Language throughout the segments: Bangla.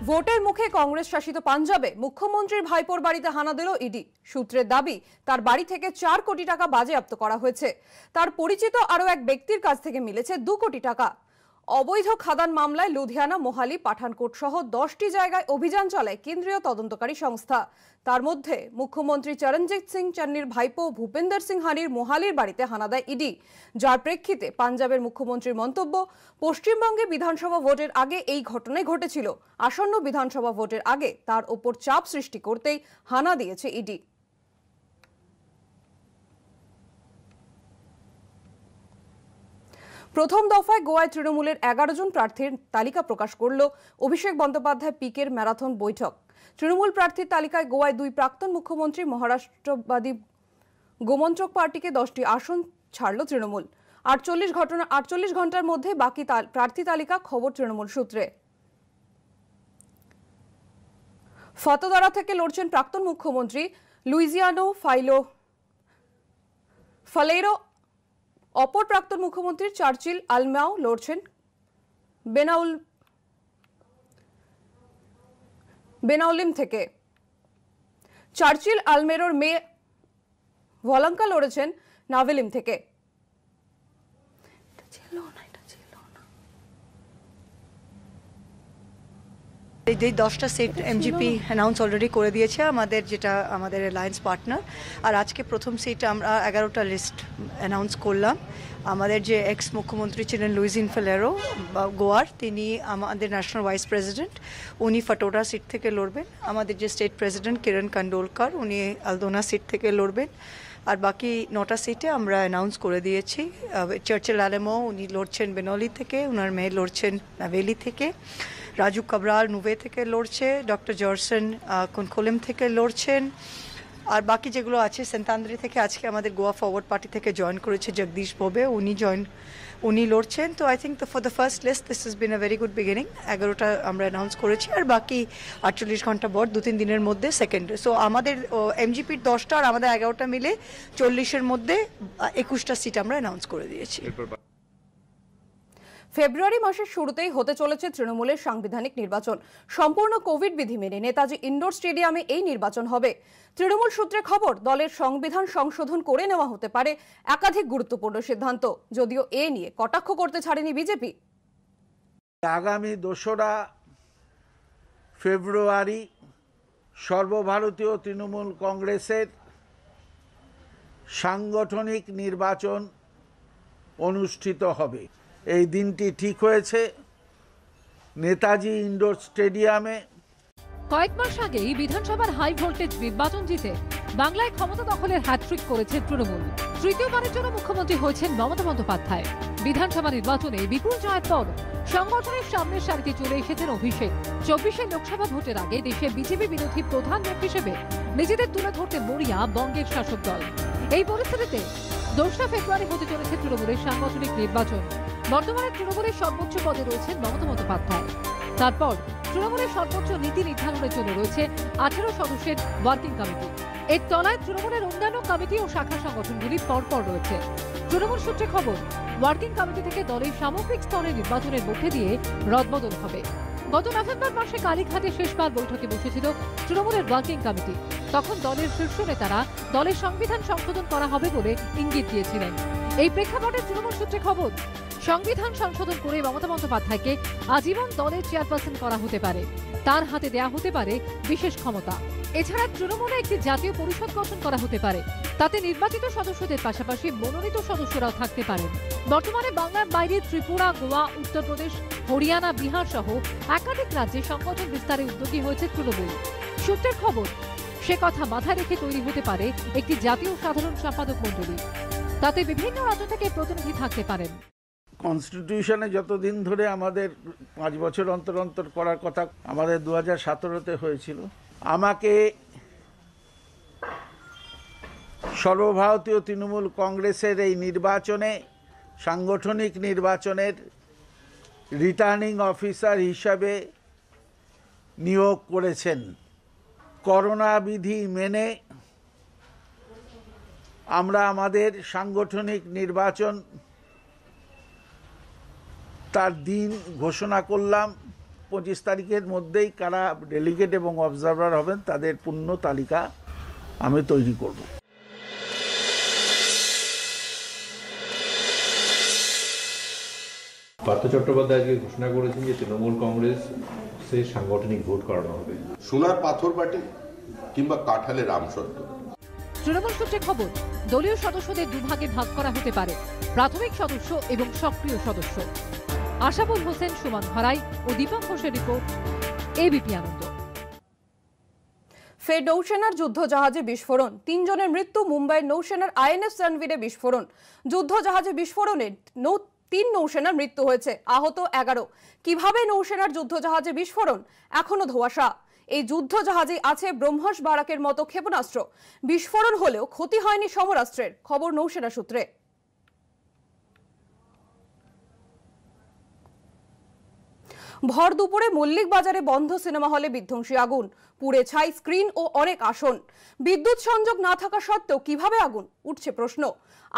ভোটের মুখে কংগ্রেস শাসিত পাঞ্জাবে মুখ্যমন্ত্রীর ভাইপোর বাড়িতে হানা দিল ইডি। সূত্রের দাবি, তার বাড়ি থেকে 4 কোটি টাকা বাজেয়াপ্ত করা হয়েছে। তার পরিচিত আরও এক ব্যক্তির কাছ থেকে মিলেছে 2 কোটি টাকা। অবৈধ খাদান মামলায় লুধিয়ানা, মোহালি, পাঠানকোট সহ 10টি জায়গায় অভিযান চালায় কেন্দ্রীয় তদন্তকারী সংস্থা। তার মধ্যে মুখ্যমন্ত্রী চরণজিৎ সিং চান্নির ভাইপো ভূপেন্দর সিং হানির মোহালির বাড়িতে হানা দেয় ইডি, যার প্রেক্ষিতে পাঞ্জাবের মুখ্যমন্ত্রীর মন্তব্য, পশ্চিমবঙ্গে বিধানসভা ভোটের আগে এই ঘটনাই ঘটেছিল। আসন্ন বিধানসভা ভোটের আগে তার ওপর চাপ সৃষ্টি করতেই হানা দিয়েছে ইডি। প্রথম দফায় গোয়ায় তৃণমূলের 11 জন প্রার্থীর তালিকা প্রকাশ করল অভিষেক বন্দ্যোপাধ্যায় পিকের ম্যারাথন বৈঠক। তৃণমূল প্রার্থীর তালিকায় গোয়ায় 2 প্রাক্তন মুখ্যমন্ত্রী, মহারাষ্ট্রবাদী গোমন্ত্রক পার্টিকে 10টি আসন ছাড়ল তৃণমূল। 48 ঘন্টার মধ্যে বাকি প্রার্থী তালিকা, খবর তৃণমূল সূত্রে। ফতোদারা থেকে লড়ছেন প্রাক্তন মুখ্যমন্ত্রী লুইজিয়ানো ফালেরো। অপর প্রাক্তন মুখ্যমন্ত্রী চার্চিল আলমেও লড়ছেন বেনাউলিম থেকে। চার্চিল আলমেরোর মেয়ে ভলাঙ্কা লড়েছেন নাভেলিম থেকে। এই 10টা সিট এমজিপি অ্যানাউন্স অলরেডি করে দিয়েছে আমাদের, যেটা আমাদের অ্যালায়েন্স পার্টনার। আর আজকে প্রথম সিট আমরা 11টা লিস্ট অ্যানাউন্স করলাম। আমাদের যে এক্স মুখ্যমন্ত্রী ছিলেন লুইজিন ফেলেরো গোয়ার, তিনি আমাদের ন্যাশনাল ভাইস প্রেসিডেন্ট, উনি ফটোরা সিট থেকে লড়বেন। আমাদের যে স্টেট প্রেসিডেন্ট কিরণ কান্ডোলকার, উনি আলদোনা সিট থেকে লড়বেন। আর বাকি 9টা সিটে আমরা অ্যানাউন্স করে দিয়েছি। চার্চিল আলেমো উনি লড়ছেন বেনলি থেকে, ওনার মেয়ে লড়ছেন নাভেলি থেকে। রাজু কাবরাল নুভে থেকে লড়ছে, ডক্টর জর্সন কনকোলেম থেকে লড়ছেন। আর বাকি যেগুলো আছে সেন্তান্দ্রি থেকে আজকে আমাদের গোয়া ফরওয়ার্ড পার্টি থেকে জয়েন করেছে জগদীশ বোবে, উনি লড়ছেন। তো I think for the first list this is been a very good beginning. 11টা আমরা অ্যানাউন্স করেছি, আর বাকি 48 ঘন্টা পর 2-3 দিনের মধ্যে সেকেন্ড। সো আমাদের এমজিপির 10টা আর আমাদের 11টা মিলে 40-এর মধ্যে 21টা সিট আমরা অ্যানাউন্স করে দিয়েছি। ফেব্রুয়ারি মাসের শুরুতেই হতে চলেছে তৃণমূলের সাংবিধানিক নির্বাচন। সম্পূর্ণ কোভিড বিধি মেনে নেতাজি ইনডোর স্টেডিয়ামে এই নির্বাচন হবে। তৃণমূল সূত্রে খবর, দলের সংবিধান সংশোধন করে নেওয়া হতে পারে একাধিক গুরুত্বপূর্ণ সিদ্ধান্ত, যদিও এ নিয়ে কটাক্ষ করতে ছাড়েনি বিজেপি। আগামী 2রা ফেব্রুয়ারি সর্বভারতীয় তৃণমূল কংগ্রেসের সাংগঠনিক নির্বাচন অনুষ্ঠিত হবে। এই দিনটি ঠিক হয়েছে নেতাজি ইনডোর স্টেডিয়ামে। কয়েক মাস আগেই বিধানসভার হাই ভোল্টেজ নির্বাচন জিতে বাংলায় ক্ষমতা দখলের হ্যাট্রিক করেছে তৃণমূল। তৃতীয়বারের জন্য মুখ্যমন্ত্রী হয়েছেন মমতা বন্দ্যোপাধ্যায়। বিধানসভা নির্বাচনে বিপুল জয়ের পর সংগঠনের সামনের সারিতে চলে এসেছেন অভিষেক। 24 লোকসভা ভোটের আগে দেশে বিজেপি বিরোধী প্রধান মুখ হিসেবে নিজেদের তুলে ধরতে মরিয়া বঙ্গের শাসক দল। এই পরিস্থিতিতে 2রা ফেব্রুয়ারি হতে চলেছে তৃণমূলের সাংগঠনিক নির্বাচন। বর্তমানে তৃণমূলের সর্বোচ্চ পদে রয়েছেন মমতা বন্দ্যোপাধ্যায়। তারপর তৃণমূলের সর্বোচ্চ নীতি নির্ধারণের জন্য রয়েছে 18 সদস্যের ওয়ার্কিং কমিটি। এর তলায় তৃণমূলের অন্যান্য কমিটি ও শাখা সংগঠনগুলি পরপর রয়েছে। তৃণমূল সূত্রে খবর, ওয়ার্কিং কমিটি থেকে দলের সামগ্রিক স্তরে নির্বাচনের মধ্যে দিয়ে রদবদল হবে। গত নভেম্বর মাসে কালীঘাটে শেষবার বৈঠকে বসেছিল তৃণমূলের ওয়ার্কিং কমিটি। তখন দলের শীর্ষ নেতারা দলের সংবিধান সংশোধন করা হবে বলে ইঙ্গিত দিয়েছিলেন। এই প্রেক্ষাপটে তৃণমূল সূত্রে খবর, সংবিধান সংশোধন করে মমতা বন্দ্যোপাধ্যায়কে আজীবন দলের চেয়ারপারসন করা হতে পারে। তার হাতে দেয়া হতে পারে বিশেষ ক্ষমতা। এছাড়া তৃণমূলে একটি জাতীয় পরিষদ গঠন করা হতে পারে। তাতে নির্বাচিত সদস্যদের পাশাপাশি মনোনীত সদস্যরাও থাকতে পারেন। বর্তমানে বাংলার বাইরে ত্রিপুরা, গোয়া, উত্তরপ্রদেশ, হরিয়ানা, বিহার সহ একাধিক রাজ্যে সংগঠন বিস্তারে উদ্যোগী হয়েছে তৃণমূল। সূত্রের খবর, সে কথা মাথায় রেখে তৈরি হতে পারে একটি জাতীয় সাধারণ সম্পাদক মণ্ডলী। তাতে বিভিন্ন রাজ্য থেকে প্রতিনিধি থাকতে পারেন। কনস্টিটিউশনে যতদিন ধরে আমাদের 5 বছর অন্তর অন্তর করার কথা, আমাদের 2017-তে হয়েছিল। আমাকে সর্বভারতীয় তৃণমূল কংগ্রেসের এই নির্বাচনে, সাংগঠনিক নির্বাচনের রিটার্নিং অফিসার হিসাবে নিয়োগ করেছেন। করোনা বিধি মেনে আমরা আমাদের সাংগঠনিক নির্বাচন তার দিন ঘোষণা করলাম 25 তারিখের মধ্যেই কারা ডেলিগেট এবং অবজারভার হবেন তাদের পূর্ণ তালিকা আমি তৈরি করব। পার্থ চট্টোপাধ্যায় আজকে ঘোষণা করেছেন যে তৃণমূল কংগ্রেস সাংগঠনিক ভোট করানো হবে। সোনার পাথর বাটি কিংবা কাঁঠালের আমসত্ব। তৃণমূল সূত্রে খবর, দলীয় সদস্যদের দুভাগে ভাগ করা হতে পারে, প্রাথমিক সদস্য এবং সক্রিয় সদস্য। আশাবুল হোসেন, সুমন ভারাই ও দীপক ঘোষের রিপোর্ট, এবিপি আনন্দ। ফের নৌসেনার যুদ্ধ জাহাজে বিস্ফোরণ, 3 জনের মৃত্যু। মুম্বাইয়ের নৌসেনার আইএনএস রণবীরে বিস্ফোরণ। যুদ্ধ জাহাজে বিস্ফোরণে 3 নৌসেনার মৃত্যু হয়েছে, আহত 11। কিভাবে নৌসেনার যুদ্ধ জাহাজে বিস্ফোরণ এখনো ধোঁয়াশা। এই যুদ্ধ জাহাজে আছে ব্রহ্মস বারাকের মতো ক্ষেপণাস্ত্র। বিস্ফোরণ হলেও ক্ষতি হয়নি সমরাস্ত্রের, খবর নৌসেনা সূত্রে। ভর দুপুরে মল্লিক বাজারে বন্ধ সিনেমা হলে বিধ্বংসী আগুন, পুড়ে ছাই স্ক্রিন ও অনেক আসন। বিদ্যুৎ সংযোগ না থাকা সত্ত্বেও কিভাবে আগুন, উঠছে প্রশ্ন।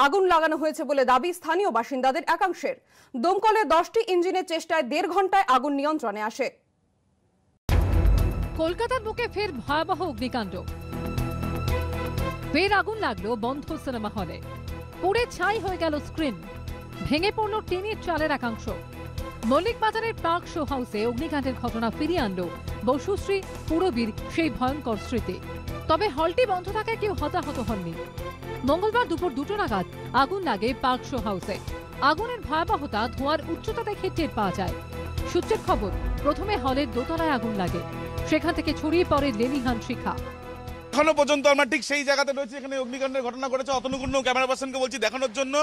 আগুন লাগানো হয়েছে বলে দাবি স্থানীয় বাসিন্দাদের একাংশের। দমকলের 10টি ইঞ্জিনের চেষ্টায় 1.5 ঘন্টায় আগুন নিয়ন্ত্রণে আসে। কলকাতার বুকে ফের ভয়াবহ অগ্নিকাণ্ড। ফের আগুন লাগলো বন্ধ সিনেমা হলে, পুড়ে ছাই হয়ে গেল স্ক্রিন, ভেঙে পড়ল টিনের চালের একাংশ। মল্লিক বাজারের পার্ক শো হাউসে অগ্নিকাণ্ডের ঘটনা ফিরিয়ে আনলো বসুশ্রী পুরবীর সেই ভয়ঙ্কর স্মৃতি। তবে হলটি বন্ধ থাকায় কেউ হতাহত হননি। মঙ্গলবার দুপুর 2টো নাগাদ আগুন লাগে পার্ক শো হাউসে। আগুনের ভয়াবহতা ধোঁয়ার উচ্চতা দেখে টের পাওয়া যায়। সূত্রের খবর, প্রথমে হলের দোতলায় আগুন লাগে, সেখান থেকে ছড়িয়ে পড়ে লেলিহান শিখা। এখনো পর্যন্ত আমরা ঠিক সেই জায়গাতে রয়েছে, এখানে অগ্নিকাণ্ডের ঘটনা ঘটেছে। অতনুকুণ্ড ক্যামেরা পার্সনকে বলছি দেখানোর জন্য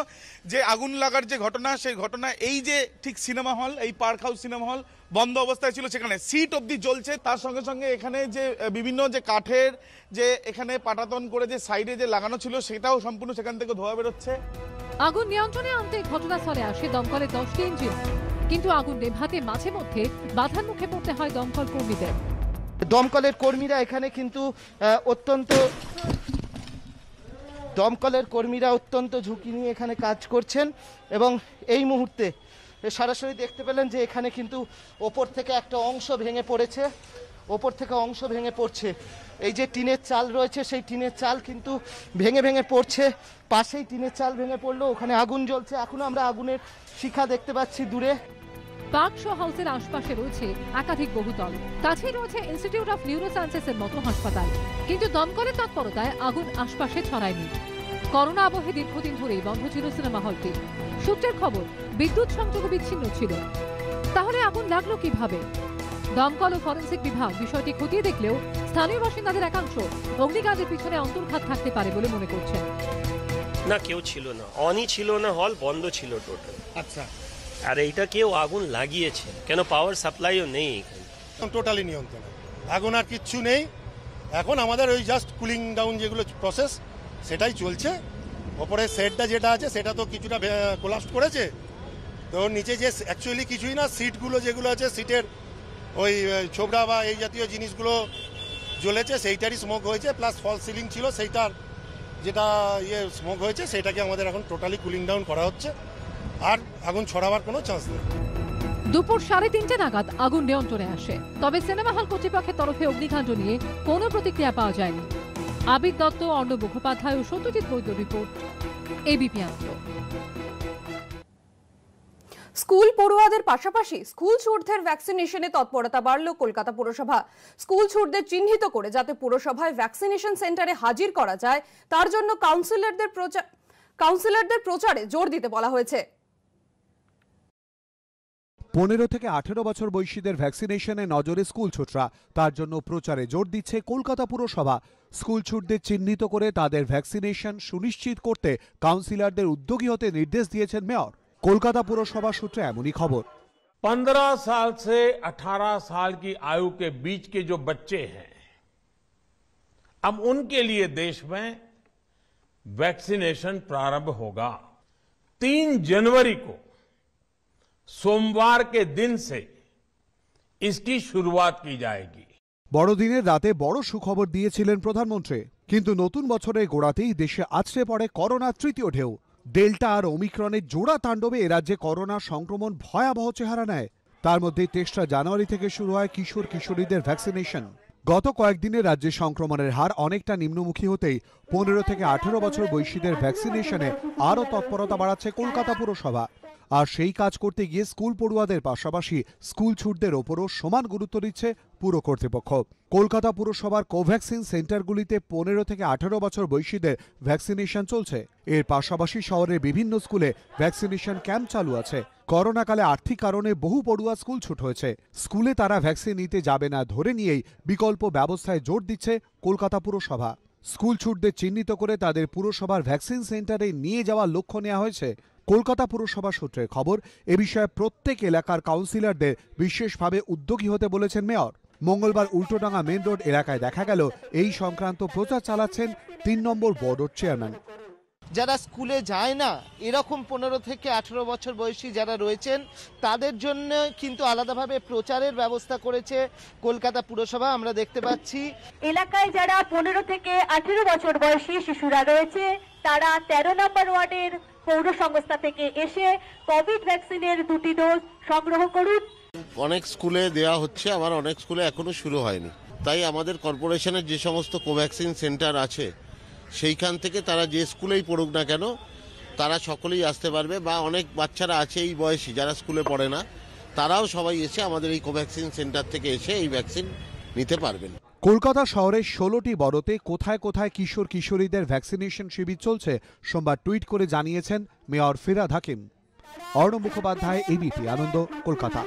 যে আগুন লাগার যে ঘটনা, সেই ঘটনা এই যে ঠিক সিনেমা হল, এই পার্ক হাউস সিনেমা হল বন্ধ অবস্থায় ছিল, সেখানে সিট অবধি জ্বলছে। তার সঙ্গে সঙ্গে এখানে যে বিভিন্ন যে কাঠের যে এখানে পাটাতন করে যে সাইডে যে লাগানো ছিল, সেটাও সম্পূর্ণ সেখান থেকে ধোঁয়া বেরোচ্ছে। আগুন নিয়ন্ত্রণে আনতে ঘটনাস্থলে আসে দমকলের 10টি ইঞ্জিন, কিন্তু আগুন নেভাতে মাঝে মধ্যে বাধার মুখে পড়তে হয় দমকল কর্মীদের। দমকলের কর্মীরা এখানে কিন্তু অত্যন্ত ঝুঁকি নিয়ে এখানে কাজ করছেন এবং এই মুহূর্তে সরাসরি দেখতে পেলেন যে এখানে কিন্তু ওপর থেকে একটা অংশ ভেঙে পড়েছে, এই যে টিনের চাল রয়েছে সেই টিনের চাল কিন্তু ভেঙে পড়ছে। পাশেই টিনের চাল ভেঙে পড়লো, ওখানে আগুন জ্বলছে। এখনো আমরা আগুনের শিখা দেখতে পাচ্ছি দূরে। পার্ক শো হাউসের আশপাশে রয়েছে একাধিক বহুতল, কাছেই রয়েছে ইনস্টিটিউট অফ নিউরোসায়েন্সেসের মতো হাসপাতাল, কিন্তু দমকলের তৎপরতায় আগুন আশপাশে ছড়ায়নি। করোনা আবহে দীর্ঘদিন ধরেই বন্ধ ছিল সিনেমা হলটি। সূত্রের খবর, বিদ্যুৎ সংযোগ বিচ্ছিন্ন ছিল। তাহলে আগুন লাগলো কিভাবে? দমকল ও ফরেনসিক বিভাগ বিষয়টি খতিয়ে দেখলেও স্থানীয় বাসিন্দাদের একাংশ অগ্নিকাণ্ডের পিছনে অন্তর্ঘাত থাকতে পারে বলে মনে করছেন। না, কেউ ছিল না, অনই ছিল না, হল বন্ধ ছিল টোটাল। আচ্ছা, আর এইটা কেউ আগুন লাগিয়েছে কেন? পাওয়ার সাপ্লাইও নেই এখানে, টোটালি নিয়ন্ত্রণ। আগুন আর কিচ্ছু নেই এখন, আমাদের ওই জাস্ট কুলিং ডাউন যেগুলো প্রসেস সেটাই চলছে। ওপরে সেটটা যেটা আছে সেটা তো কিছুটা কোলাপস করেছে, তো নিচে যে অ্যাকচুয়ালি কিছুই না, সিটগুলো যেগুলো আছে সিটের ওই ছোবড়া বা এই জাতীয় জিনিসগুলো জ্বলেছে, সেইটারই স্মোক হয়েছে। প্লাস ফল সিলিং ছিল, সেইটার যেটা স্মোক হয়েছে সেটাকে আমাদের এখন টোটালি কুলিং ডাউন করা হচ্ছে, আর আগুন ছড়াবার কোনো চান্স নেই। দুপুর 3:30 নাগাদ আগুন নিয়ন্ত্রণে আসে, তবে সিনেমা হল কর্তৃপক্ষের তরফে অগ্নিকাণ্ড নিয়ে কোনো প্রতিক্রিয়া পাওয়া যায়নি। আবির দত্ত, অর্ণব মুখোপাধ্যায় ও সত্যজিৎ বৈদ্য রিপোর্ট, এবিপি আনন্দ। স্কুল পড়ুয়াদের পাশাপাশি স্কুল ছুটদের ভ্যাকসিনেশনে তৎপরতা বাড়ল কলকাতা পুরসভা। স্কুল ছুটদের চিহ্নিত করে যাতে পুরসভায় ভ্যাকসিনেশন সেন্টারে হাজির করা যায়, তার জন্য কাউন্সিলরদের প্রচারে জোর দিতে বলা হয়েছে। 15 থেকে 18 বছর বয়সীদের ভ্যাকসিনেশনে নজরে স্কুল ছুটরা, তার জন্য প্রচারে জোর দিচ্ছে কলকাতা পুরসভা। স্কুল ছুটদের চিহ্নিত করে তাদের ভ্যাকসিনেশন সুনিশ্চিত করতে কাউন্সিলরদের উদ্যোগী হতে নির্দেশ দিয়েছেন মেয়র। কলকাতা পুরসভা সূত্রে এমনই খবর। 15 साल से 18 साल की आयु के बीच के जो बच्चे हैं, अब उनके लिए देश में वैक्सीनेशन प्रारंभ होगा। 3 जनवरी को सोमवार के दिन से इसकी शुरुआत की जाएगी। বড়দিনের রাতে বড় সুখবর দিয়েছিলেন প্রধানমন্ত্রী, কিন্তু নতুন বছরের গোড়াতেই দেশে আছড়ে পড়ে করোনার তৃতীয় ঢেউ। ডেল্টা আর ওমিক্রনের জোড়া তাণ্ডবে এরাজ্যে করোনা সংক্রমণ ভয়াবহ চেহারা নেয়। তার মধ্যে 23 জানুয়ারি থেকে শুরু হয় কিশোর কিশোরীদের ভ্যাকসিনেশন। গত কয়েকদিনে রাজ্যে সংক্রমণের হার অনেকটা নিম্নমুখী হতেই 15 থেকে 18 বছর বয়সীদের ভ্যাকসিনেশনে আরও তৎপরতা বাড়াচ্ছে কলকাতা পুরসভা। আর সেই কাজ করতে গিয়ে স্কুল পড়ুয়াদের পাশাপাশি স্কুল ছুটদের ওপরও সমান গুরুত্ব দিচ্ছে পুর কর্তৃপক্ষ। কলকাতা পুরসভার কোভ্যাক্সিন সেন্টারগুলিতে 15 থেকে 18 বছর বয়সীদের ভ্যাকসিনেশন চলছে। এর পাশাপাশি শহরের বিভিন্ন স্কুলে ভ্যাকসিনেশন ক্যাম্প চালু আছে। করোনাকালে আর্থিক কারণে বহু পড়ুয়া স্কুল ছুট হয়েছে। স্কুলে তারা ভ্যাকসিন নিতে যাবে না ধরে নিয়েই বিকল্প ব্যবস্থায় জোর দিচ্ছে কলকাতা পুরসভা। স্কুল ছুটদের চিহ্নিত করে তাদের পুরসভার ভ্যাকসিন সেন্টারে নিয়ে যাওয়ার লক্ষ্য নেওয়া হয়েছে। কলকাতা পুরসভা সূত্রে খবর, এ বিষয়ে প্রত্যেক এলাকার কাউন্সিলরদের বিশেষভাবে উদ্যোগী হতে বলেছেন মেয়র। মঙ্গলবার উল্টোডাঙ্গা মেন রোড এলাকায় দেখা গেল এই সংক্রান্ত প্রচার চালাচ্ছেন 3 নম্বর ওয়ার্ডের চেয়ারম্যান। যারা স্কুলে যায় না এরকম 15 থেকে 18 বছর বয়সী যারা রয়েছেন তাদের জন্য কিন্তু আলাদাভাবে প্রচারের ব্যবস্থা করেছে কলকাতা পুরসভা। আমরা দেখতে পাচ্ছি এলাকায় যারা 15 থেকে 18 বছর বয়সী শিশুরা রয়েছে তারা 13 নম্বর ওয়ার্ডের পৌর সংস্থা থেকে এসে কোভিড ভ্যাকসিনের 2টি ডোজ সংগ্রহ করুন। অনেক স্কুলে দেওয়া হচ্ছে, আবার অনেক স্কুলে এখনো শুরু হয়নি। তাই আমাদের কর্পোরেশনের যে সমস্ত কোভ্যাক্সিন সেন্টার আছে সেইখান থেকে তারা যে স্কুলেই পড়ুক না কেন তারা সকলেই আসতে পারবে, বা অনেক বাচ্চারা আছে এই বয়সী যারা স্কুলে পড়ে না, তারাও সবাই এসে আমাদের এই কোভ্যাক্সিন সেন্টার থেকে এসে এই ভ্যাকসিন নিতে পারবেন। কলকাতা শহরের 16টি বড়তে কোথায় কোথায় কিশোর কিশোরীদের ভ্যাকসিনেশন শিবির চলছে সোমবার টুইট করে জানিয়েছেন মেয়র ফিরহাদ হাকিম। অর্ণব মুখোপাধ্যায়, এবিপি আনন্দ, কলকাতা।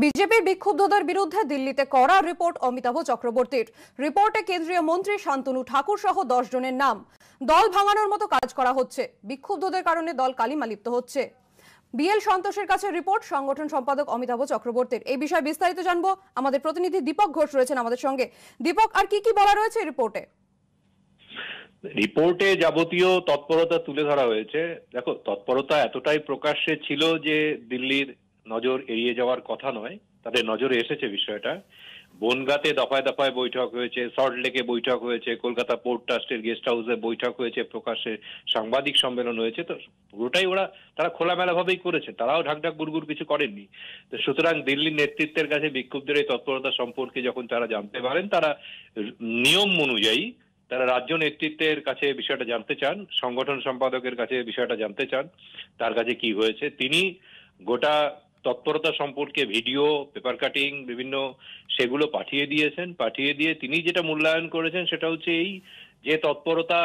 বিজেপির বিক্ষুব্ধদের বিরুদ্ধে দিল্লিতে কড়া রিপোর্ট অমিতাভ চক্রবর্তীর। রিপোর্টে কেন্দ্রীয় মন্ত্রী শান্তনু ঠাকুর সহ 10 জনের নাম। দল ভাঙানোর মতো কাজ করা হচ্ছে, বিক্ষুব্ধদের কারণে দল কালিমা লিপ্ত হচ্ছে। বিএল সন্তোষের কাছে রিপোর্ট সংগঠন সম্পাদক অমিতাভ চক্রবর্তীর। এই বিষয়ে বিস্তারিত জানবো, আমাদের প্রতিনিধি দীপক ঘোষ রয়েছেন আমাদের সঙ্গে। দীপক, আর কি কি বলা রয়েছে রিপোর্টে? রিপোর্টে যাবতীয় তৎপরতা তুলে ধরা হয়েছে। দেখো, তৎপরতা এতটাই প্রকাশ্যে ছিল যে দিল্লির নজর এড়িয়ে যাওয়ার কথা নয়, তাদের নজরে এসেছে বিষয়টা। বনগাঁতে দফায় দফায় বৈঠক হয়েছে, সল্টলেকে বৈঠক হয়েছে, কলকাতা পোর্ট ট্রাস্টের গেস্ট হাউসে বৈঠক হয়েছে, প্রকাশ্যে সাংবাদিক সম্মেলন হয়েছে। তো পুরোটাই তারা খোলামেলা ভাবেই করেছে, তারাও ঢাকঢাক গুড়গুড় কিছু করেননি। তো সুতরাং দিল্লির নেতৃত্বের কাছে বিক্ষুব্ধের এই তৎপরতা সম্পর্কে যখন তারা জানতে পারেন, তারা নিয়ম অনুযায়ী তারা রাজ্য নেতৃত্বের কাছে বিষয়টা জানতে চান, সংগঠন সম্পাদকের কাছে বিষয়টা জানতে চান, তার কাছে কি হয়েছে। তিনি গোটা তৎপরতা সম্পর্কে ভিডিও, পেপার কাটিং বিভিন্ন সেগুলো পাঠিয়ে দিয়েছেন। পাঠিয়ে দিয়ে তিনি যেটা মূল্যায়ন করেছেন সেটা হচ্ছে এই যে তৎপরতা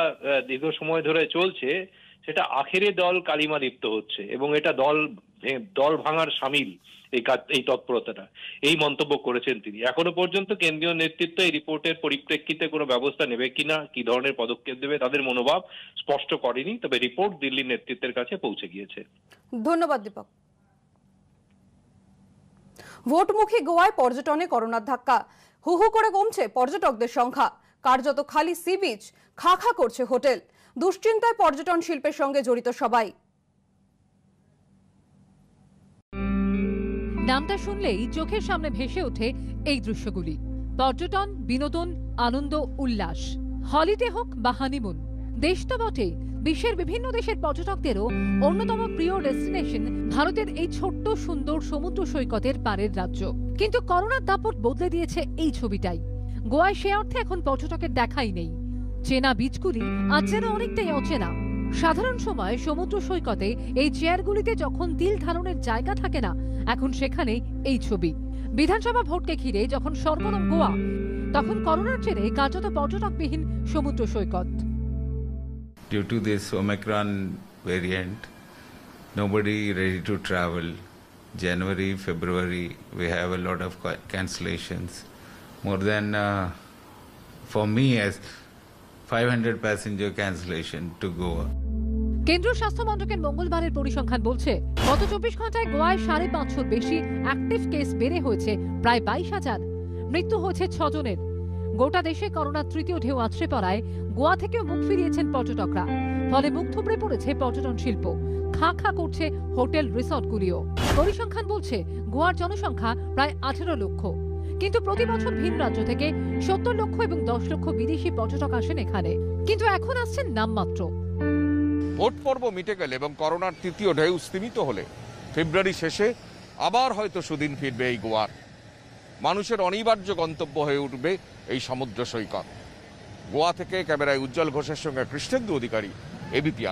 দীর্ঘ সময় ধরে চলছে সেটা আখেরে দল কালিমা লিপ্ত হচ্ছে এবং এটা দল ভাঙার শামিল এই তৎপরতাটা, এই মন্তব্য করেছেন তিনি। এখনো পর্যন্ত কেন্দ্রীয় নেতৃত্ব এই রিপোর্টের পরিপ্রেক্ষিতে কোনো ব্যবস্থা নেবে কিনা, কি ধরনের পদক্ষেপ দেবে তাদের মনোভাব স্পষ্ট করেনি, তবে রিপোর্ট দিল্লির নেতৃত্বের কাছে পৌঁছে গিয়েছে। ধন্যবাদ দীপক। ভোটমুখী গোয়ায় পর্যটনে করোনার ধাক্কা, হু হু করে কমছে পর্যটকদের সংখ্যা। কার্যত খালি সি বিচ, খা খা করছে হোটেল। দুশ্চিন্তায় পর্যটন শিল্পের সঙ্গে জড়িত সবাই। নামটা শুনলেই চোখের সামনে ভেসে ওঠে এই দৃশ্যগুলি। পর্যটন, বিনোদন, আনন্দ, উল্লাস, হলিডে হোক বা হানিমুন। দেশ তো বটে, বিশ্বের বিভিন্ন দেশের পর্যটকদেরও অন্যতম প্রিয় ডেস্টিনেশন ভারতের এই ছোট্ট সুন্দর সমুদ্র সৈকতের পাড়ের রাজ্য। কিন্তু করোনার দাপট বদলে দিয়েছে এই ছবিটাই। গোয়ায় সে অর্থে এখন পর্যটকের দেখাই নেই। চেনা বীচগুলি আজ যেন অনেকটাই অচেনা। সাধারণ সময় সমুদ্র সৈকতে এই চেয়ারগুলিতে যখন তিল ধারণের জায়গা থাকে না, এখন সেখানে এই ছবি। বিধানসভা ভোটকে ঘিরে যখন সরগরম গোয়া, তখন করোনার জেরে কার্যত পর্যটকবিহীন সমুদ্র সৈকত। Due to this Omicron variant, nobody ready to travel. January, February, we have a lot of cancellations. More than, for me, as 500 passenger cancellation to Goa. কেন্দ্রীয় স্বাস্থ্য মন্ত্রকের মঙ্গলবারের পরিসংখ্যান বলছে, গত 24 ঘন্টায় গোয়ায় 550 বেশি অ্যাক্টিভ কেস বেড়ে হয়েছে প্রায় 22,000। মৃত্যু হয়েছে 6 জনের। গোটা দেশে করোনার তৃতীয় ঢেউ আছড়ে পড়ায় গোয়া থেকেও মুখ ফিরিয়েছেন পর্যটকরা। ফলে মুখ থুবড়ে পড়েছে পর্যটন শিল্প, খা খা করছে হোটেল রিসর্টগুলিও। পরিসংখ্যান বলছে গোয়ার জনসংখ্যা প্রায় 18 লক্ষ, কিন্তু প্রতি বছর ভিন রাজ্য থেকে 70 লক্ষ এবং 10 লক্ষ বিদেশি পর্যটক আসেন এখানে। কিন্তু এখন আসছেন নামমাত্র। ভোট পর্ব মিটে গেলে এবং করোনার তৃতীয় ঢেউ স্তীমিত হলে ফেব্রুয়ারি শেষে আবার হয়তো সুদিন ফিরবে এই গোয়ার। মানুষের অনিবার্য গন্তব্য হয়ে উঠবে এই সমুদ্র সৈকত। গোয়া থেকে ক্যামেরায় উজ্জ্বল ঘোষের সঙ্গে কৃষ্ণেন্দু অধিকারী, এবিপি।